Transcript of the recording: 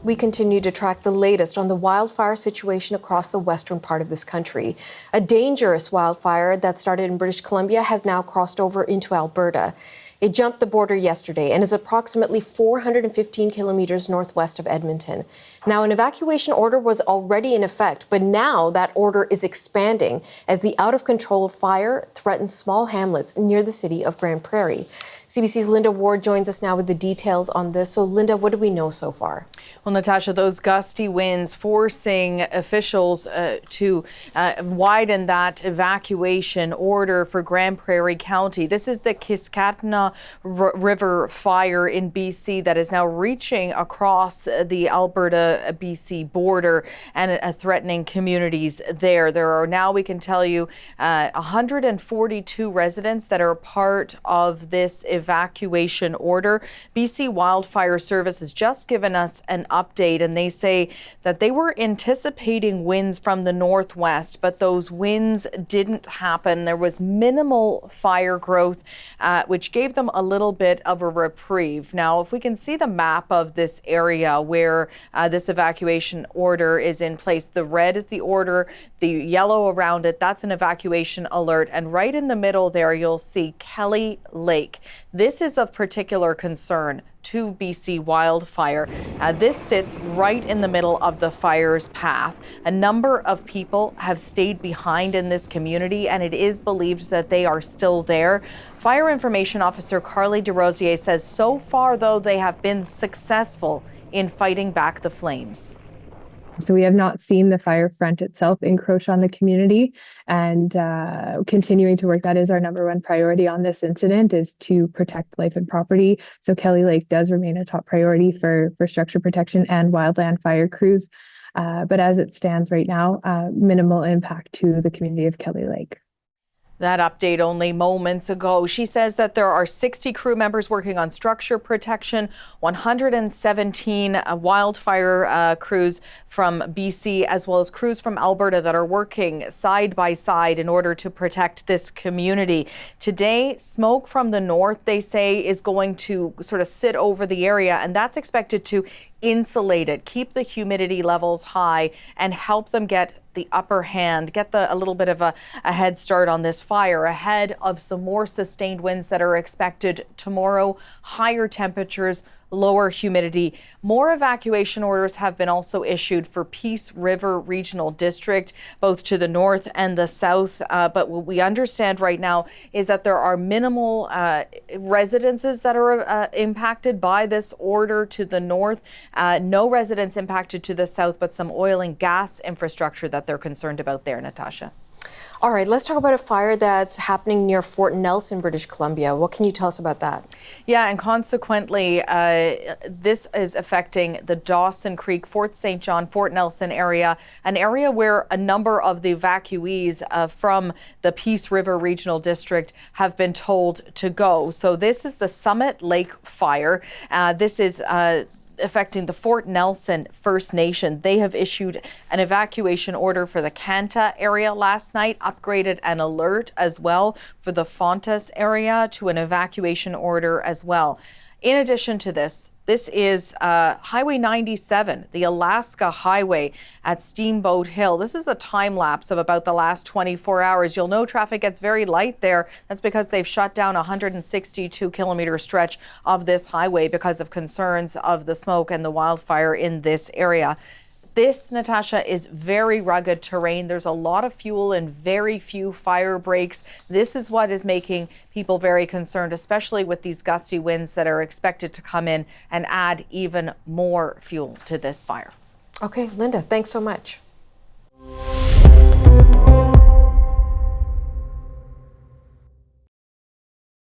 We continue to track the latest on the wildfire situation across the western part of this country. A dangerous wildfire that started in British Columbia has now crossed over into Alberta. It jumped the border yesterday and is approximately 415 kilometers northwest of Edmonton. Now, an evacuation order was already in effect, but now that order is expanding as the out-of-control fire threatens small hamlets near the city of Grande Prairie. CBC's Linda Ward joins us now with the details on this. So, Linda, what do we know so far? Well, Natasha, those gusty winds forcing officials to widen that evacuation order for Grande Prairie County. This is the Kiskatinaw River fire in BC that is now reaching across the Alberta-BC border and threatening communities there. There are now, we can tell you, 142 residents that are part of this evacuation order. BC Wildfire Service has just given us an update, and they say that they were anticipating winds from the northwest, but those winds didn't happen. There was minimal fire growth, which gave them a little bit of a reprieve. Now, if we can see the map of this area where this evacuation order is in place, the red is the order, the yellow around it, that's an evacuation alert, and right in the middle there you'll see Kelly Lake. This is of particular concern to BC Wildfire. This sits right in the middle of the fire's path. A number of people have stayed behind in this community, and it is believed that they are still there. Fire Information Officer Carly DeRosier says so far, though, they have been successful in fighting back the flames. So we have not seen the fire front itself encroach on the community, and continuing to work. That is our number one priority on this incident, is to protect life and property. So Kelly Lake does remain a top priority for structure protection and wildland fire crews. But as it stands right now, minimal impact to the community of Kelly Lake. That update only moments ago. She says that there are 60 crew members working on structure protection, 117 wildfire crews from BC, as well as crews from Alberta that are working side by side in order to protect this community. Today, smoke from the north, they say, is going to sort of sit over the area, and that's expected to insulate it, keep the humidity levels high, and help them get the upper hand, get a little bit of a head start on this fire ahead of some more sustained winds that are expected tomorrow, higher temperatures, lower humidity. More evacuation orders have been also issued for Peace River Regional District, both to the north and the south. But what we understand right now is that there are minimal residences that are impacted by this order to the north. No residents impacted to the south, but some oil and gas infrastructure that they're concerned about there, Natasha. All right, let's talk about a fire that's happening near Fort Nelson, British Columbia. What can you tell us about that? Yeah, and consequently, this is affecting the Dawson Creek, Fort St. John, Fort Nelson area, an area where a number of the evacuees from the Peace River Regional District have been told to go. So this is the Summit Lake fire. This is affecting the Fort Nelson First Nation. They have issued an evacuation order for the Kanta area last night, upgraded an alert as well for the Fontas area to an evacuation order as well. In addition to this, this is Highway 97, the Alaska Highway at Steamboat Hill. This is a time lapse of about the last 24 hours. You'll know traffic gets very light there. That's because they've shut down a 162-kilometer stretch of this highway because of concerns of the smoke and the wildfire in this area. This, Natasha, is very rugged terrain. There's a lot of fuel and very few fire breaks. This is what is making people very concerned, especially with these gusty winds that are expected to come in and add even more fuel to this fire. Okay, Linda, thanks so much.